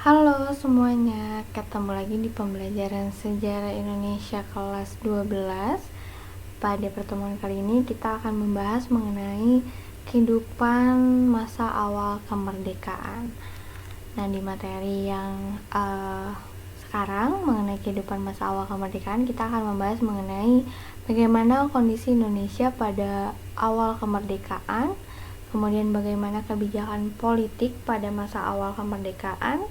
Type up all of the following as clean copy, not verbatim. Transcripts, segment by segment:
Halo semuanya, ketemu lagi di pembelajaran Sejarah Indonesia kelas 12. Pada pertemuan kali ini kita akan membahas mengenai kehidupan masa awal kemerdekaan. Nah, di materi yang sekarang mengenai kehidupan masa awal kemerdekaan, kita akan membahas mengenai bagaimana kondisi Indonesia pada awal kemerdekaan, kemudian bagaimana kebijakan politik pada masa awal kemerdekaan,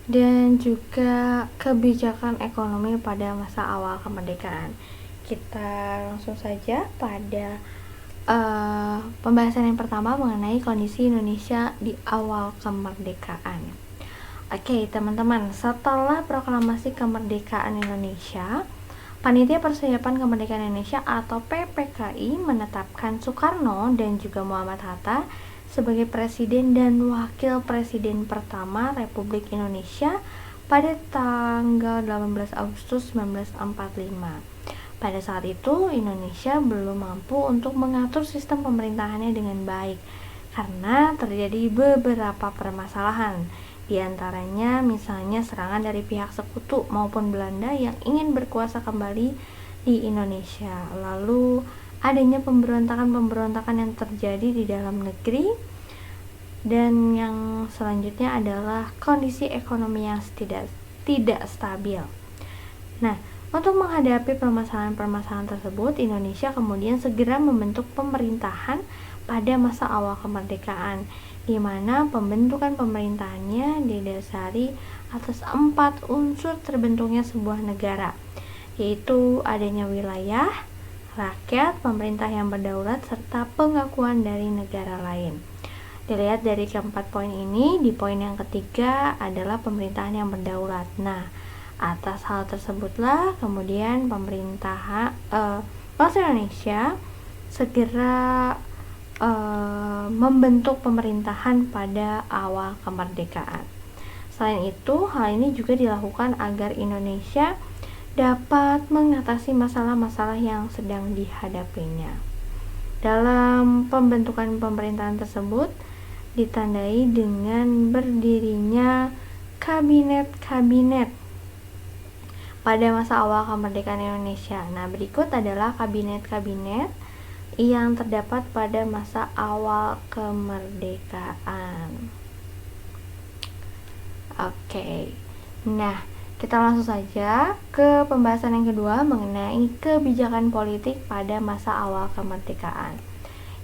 dan juga kebijakan ekonomi pada masa awal kemerdekaan. Kita langsung saja pada pembahasan yang pertama mengenai kondisi Indonesia di awal kemerdekaan. Oke, teman-teman, setelah proklamasi kemerdekaan Indonesia, Panitia Persiapan Kemerdekaan Indonesia atau PPKI menetapkan Soekarno dan juga Muhammad Hatta sebagai Presiden dan Wakil Presiden pertama Republik Indonesia pada tanggal 18 Agustus 1945. Pada saat itu, Indonesia belum mampu untuk mengatur sistem pemerintahannya dengan baik karena terjadi beberapa permasalahan. Di antaranya misalnya serangan dari pihak sekutu maupun Belanda yang ingin berkuasa kembali di Indonesia. Lalu adanya pemberontakan-pemberontakan yang terjadi di dalam negeri, dan yang selanjutnya adalah kondisi ekonomi yang tidak stabil. Nah, untuk menghadapi permasalahan-permasalahan tersebut, Indonesia kemudian segera membentuk pemerintahan pada masa awal kemerdekaan, di mana pembentukan pemerintahannya didasari atas 4 unsur terbentuknya sebuah negara, yaitu adanya wilayah, rakyat, pemerintah yang berdaulat, serta pengakuan dari negara lain. Dilihat dari keempat poin ini, di poin yang ketiga adalah pemerintahan yang berdaulat. Nah, atas hal tersebutlah kemudian bangsa Indonesia segera membentuk pemerintahan pada awal kemerdekaan. Selain itu, hal ini juga dilakukan agar Indonesia dapat mengatasi masalah-masalah yang sedang dihadapinya. Dalam pembentukan pemerintahan tersebut ditandai dengan berdirinya kabinet-kabinet pada masa awal kemerdekaan Indonesia. Nah, berikut adalah kabinet-kabinet yang terdapat pada masa awal kemerdekaan. Oke. Nah, kita langsung saja ke pembahasan yang kedua mengenai kebijakan politik pada masa awal kemerdekaan.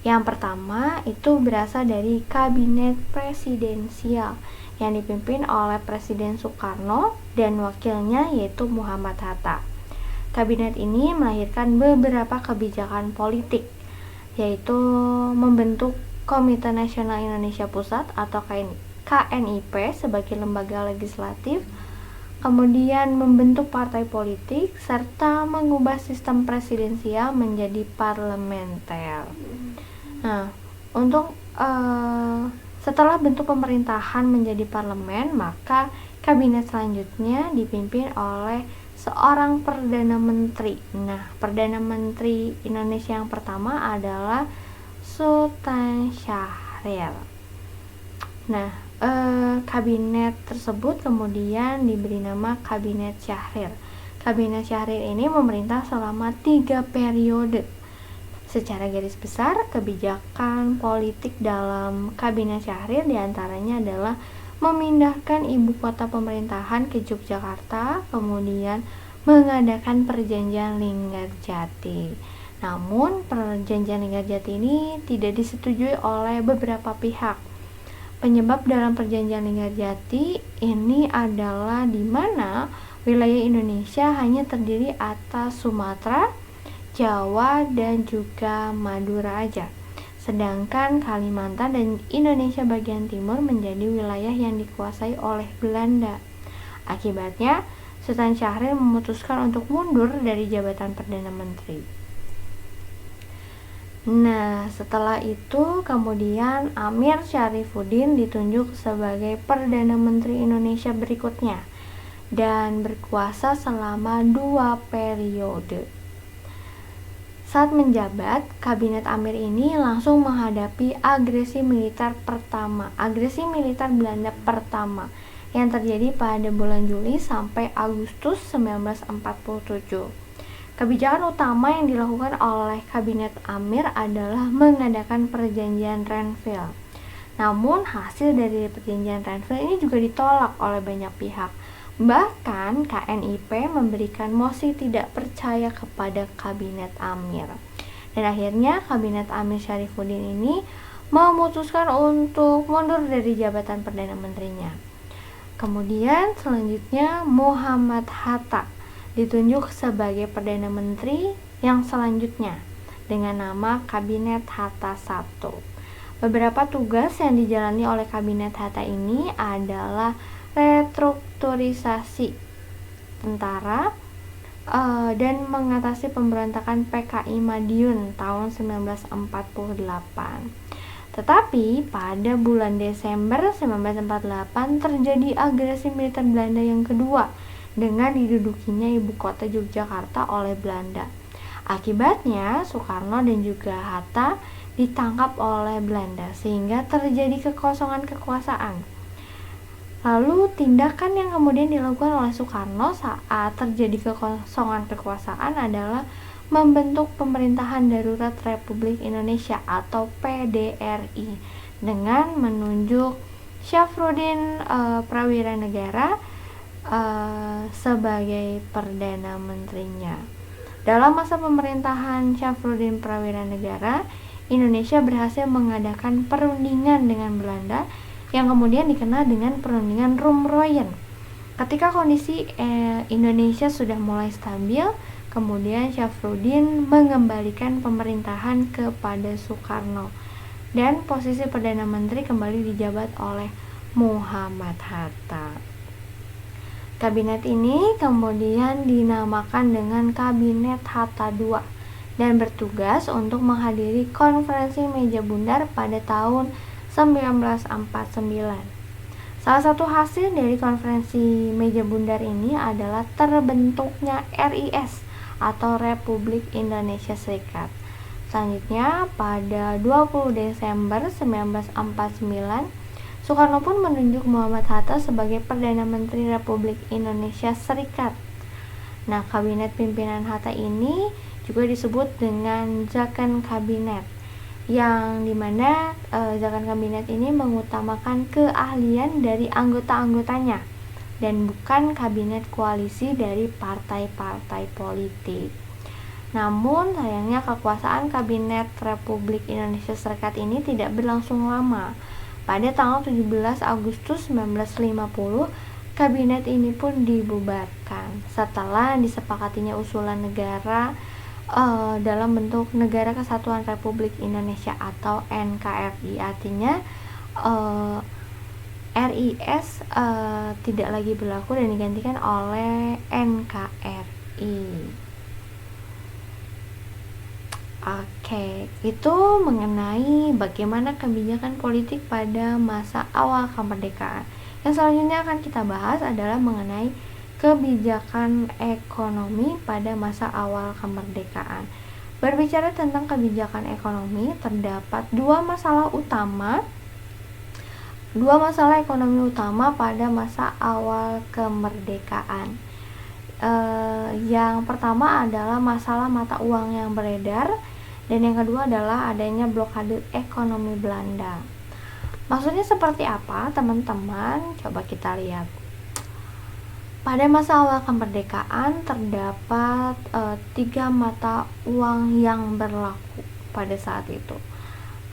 Yang pertama itu berasal dari kabinet presidensial yang dipimpin oleh Presiden Soekarno dan wakilnya yaitu Muhammad Hatta. Kabinet ini melahirkan beberapa kebijakan politik, yaitu membentuk Komite Nasional Indonesia Pusat atau KNIP sebagai lembaga legislatif, kemudian membentuk partai politik, serta mengubah sistem presidensial menjadi parlementer. Nah, untuk setelah bentuk pemerintahan menjadi parlemen, maka kabinet selanjutnya dipimpin oleh seorang Perdana Menteri. Nah, Perdana Menteri Indonesia yang pertama adalah Sultan Syahrir. Nah, kabinet tersebut kemudian diberi nama Kabinet Syahrir. Kabinet Syahrir ini memerintah selama 3 periode. Secara garis besar, kebijakan politik dalam Kabinet Syahrir diantaranya adalah memindahkan ibu kota pemerintahan ke Yogyakarta, kemudian mengadakan perjanjian Linggarjati. Namun, perjanjian Linggarjati ini tidak disetujui oleh beberapa pihak. Penyebab dalam perjanjian Linggarjati ini adalah di mana wilayah Indonesia hanya terdiri atas Sumatera, Jawa, dan juga Madura aja. Sedangkan Kalimantan dan Indonesia bagian timur menjadi wilayah yang dikuasai oleh Belanda. Akibatnya, Sultan Syahrir memutuskan untuk mundur dari jabatan Perdana Menteri. Nah, setelah itu kemudian Amir Syarifuddin ditunjuk sebagai Perdana Menteri Indonesia berikutnya dan berkuasa selama 2 periode. Saat menjabat, Kabinet Amir ini langsung menghadapi agresi militer Belanda pertama yang terjadi pada bulan Juli sampai Agustus 1947. Kebijakan utama yang dilakukan oleh Kabinet Amir adalah mengadakan perjanjian Renville. Namun hasil dari perjanjian Renville ini juga ditolak oleh banyak pihak. Bahkan KNIP memberikan mosi tidak percaya kepada Kabinet Amir. Dan akhirnya Kabinet Amir Syarifuddin ini memutuskan untuk mundur dari jabatan Perdana Menterinya. Kemudian selanjutnya Muhammad Hatta ditunjuk sebagai Perdana Menteri yang selanjutnya dengan nama Kabinet Hatta I. Beberapa tugas yang dijalani oleh Kabinet Hatta ini adalah restrukturisasi tentara dan mengatasi pemberontakan PKI Madiun tahun 1948. Tetapi pada bulan Desember 1948 terjadi agresi militer Belanda yang kedua dengan didudukinya ibu kota Yogyakarta oleh Belanda. Akibatnya Soekarno dan juga Hatta ditangkap oleh Belanda sehingga terjadi kekosongan kekuasaan. Lalu tindakan yang kemudian dilakukan oleh Soekarno saat terjadi kekosongan kekuasaan adalah membentuk Pemerintahan Darurat Republik Indonesia atau PDRI dengan menunjuk Syafruddin Prawiranegara sebagai Perdana Menterinya. Dalam masa pemerintahan Syafruddin Prawiranegara, Indonesia berhasil mengadakan perundingan dengan Belanda yang kemudian dikenal dengan perundingan Rumroyen. Ketika kondisi Indonesia sudah mulai stabil, kemudian Syafruddin mengembalikan pemerintahan kepada Soekarno dan posisi Perdana Menteri kembali dijabat oleh Muhammad Hatta. Kabinet ini kemudian dinamakan dengan Kabinet Hatta II dan bertugas untuk menghadiri konferensi meja bundar pada tahun 1949. Salah satu hasil dari konferensi meja bundar ini adalah terbentuknya RIS atau Republik Indonesia Serikat. Selanjutnya pada 20 Desember 1949, Soekarno pun menunjuk Muhammad Hatta sebagai Perdana Menteri Republik Indonesia Serikat. Nah, kabinet pimpinan Hatta ini juga disebut dengan Zakon Kabinet, yang dimana Zakon Kabinet ini mengutamakan keahlian dari anggota-anggotanya dan bukan kabinet koalisi dari partai-partai politik. Namun sayangnya kekuasaan Kabinet Republik Indonesia Serikat ini tidak berlangsung lama. Pada tanggal 17 Agustus 1950, kabinet ini pun dibubarkan setelah disepakatinya usulan negara dalam bentuk Negara Kesatuan Republik Indonesia atau NKRI. Artinya RIS tidak lagi berlaku dan digantikan oleh NKRI. Oke, itu mengenai bagaimana kebijakan politik pada masa awal kemerdekaan. Yang selanjutnya akan kita bahas adalah mengenai kebijakan ekonomi pada masa awal kemerdekaan. Berbicara tentang kebijakan ekonomi, terdapat dua masalah ekonomi utama pada masa awal kemerdekaan. Yang pertama adalah masalah mata uang yang beredar, dan yang kedua adalah adanya blokade ekonomi Belanda. Maksudnya seperti apa, teman-teman? Coba kita lihat. Pada masa awal kemerdekaan terdapat 3 mata uang yang berlaku pada saat itu.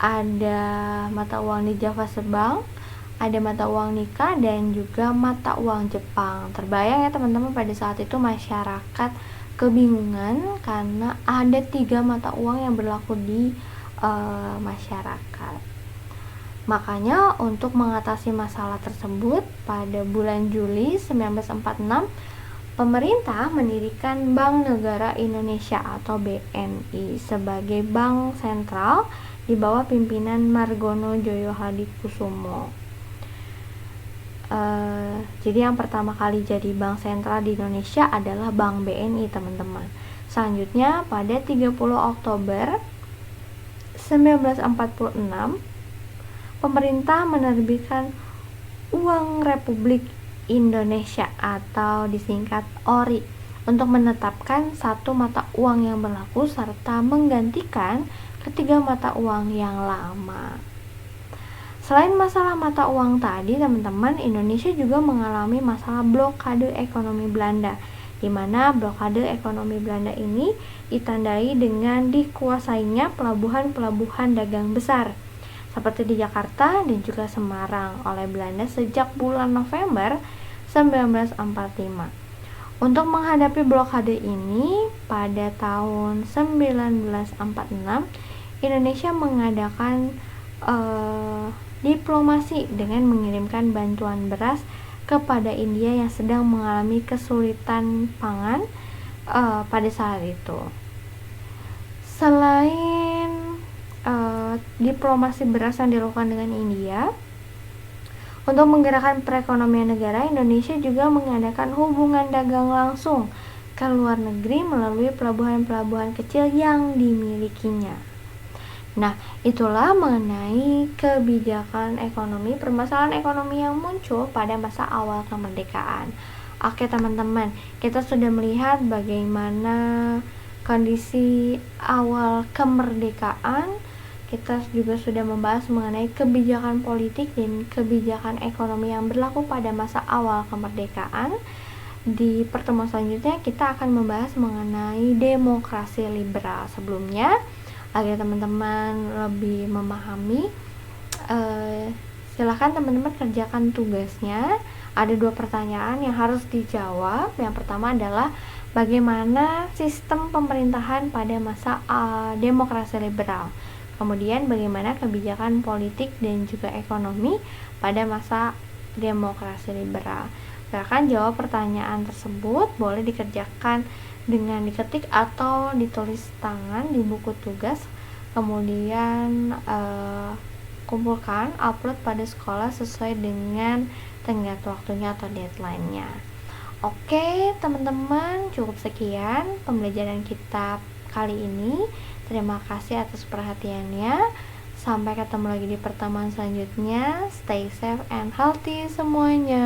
Ada mata uang di Java Sebang, ada mata uang Nika, dan juga mata uang Jepang. Terbayang ya teman-teman, pada saat itu masyarakat kebingungan karena ada 3 mata uang yang berlaku di masyarakat. Makanya untuk mengatasi masalah tersebut, pada bulan Juli 1946, pemerintah mendirikan Bank Negara Indonesia atau BNI sebagai bank sentral di bawah pimpinan Margono Djoyo Hadikusumo. Jadi yang pertama kali jadi bank sentral di Indonesia adalah Bank BNI, teman-teman. Selanjutnya pada 30 Oktober 1946, pemerintah menerbitkan uang Republik Indonesia atau disingkat ORI untuk menetapkan satu mata uang yang berlaku serta menggantikan ketiga mata uang yang lama. Selain masalah mata uang tadi, teman-teman, Indonesia juga mengalami masalah blokade ekonomi Belanda, di mana blokade ekonomi Belanda ini ditandai dengan dikuasainya pelabuhan-pelabuhan dagang besar seperti di Jakarta dan juga Semarang oleh Belanda sejak bulan November 1945. Untuk menghadapi blokade ini, pada tahun 1946 Indonesia mengadakan diplomasi dengan mengirimkan bantuan beras kepada India yang sedang mengalami kesulitan pangan pada saat itu. Selain diplomasi beras yang dilakukan dengan India, untuk menggerakkan perekonomian negara, Indonesia juga mengadakan hubungan dagang langsung ke luar negeri melalui pelabuhan-pelabuhan kecil yang dimilikinya. Nah, itulah mengenai kebijakan ekonomi, permasalahan ekonomi yang muncul pada masa awal kemerdekaan. Oke teman-teman, kita sudah melihat bagaimana kondisi awal kemerdekaan. Kita juga sudah membahas mengenai kebijakan politik dan kebijakan ekonomi yang berlaku pada masa awal kemerdekaan. Di pertemuan selanjutnya kita akan membahas mengenai demokrasi liberal. Sebelumnya, agar teman-teman lebih memahami, silahkan teman-teman kerjakan tugasnya. Ada 2 pertanyaan yang harus dijawab. Yang pertama adalah bagaimana sistem pemerintahan pada masa demokrasi liberal. Kemudian bagaimana kebijakan politik dan juga ekonomi pada masa demokrasi liberal. Silakan jawab pertanyaan tersebut, boleh dikerjakan dengan diketik atau ditulis tangan di buku tugas. Kemudian kumpulkan, upload pada sekolah sesuai dengan tenggat waktunya atau deadline-nya. Oke teman-teman, cukup sekian pembelajaran kita kali ini. Terima kasih atas perhatiannya. Sampai ketemu lagi di pertemuan selanjutnya. Stay safe and healthy semuanya.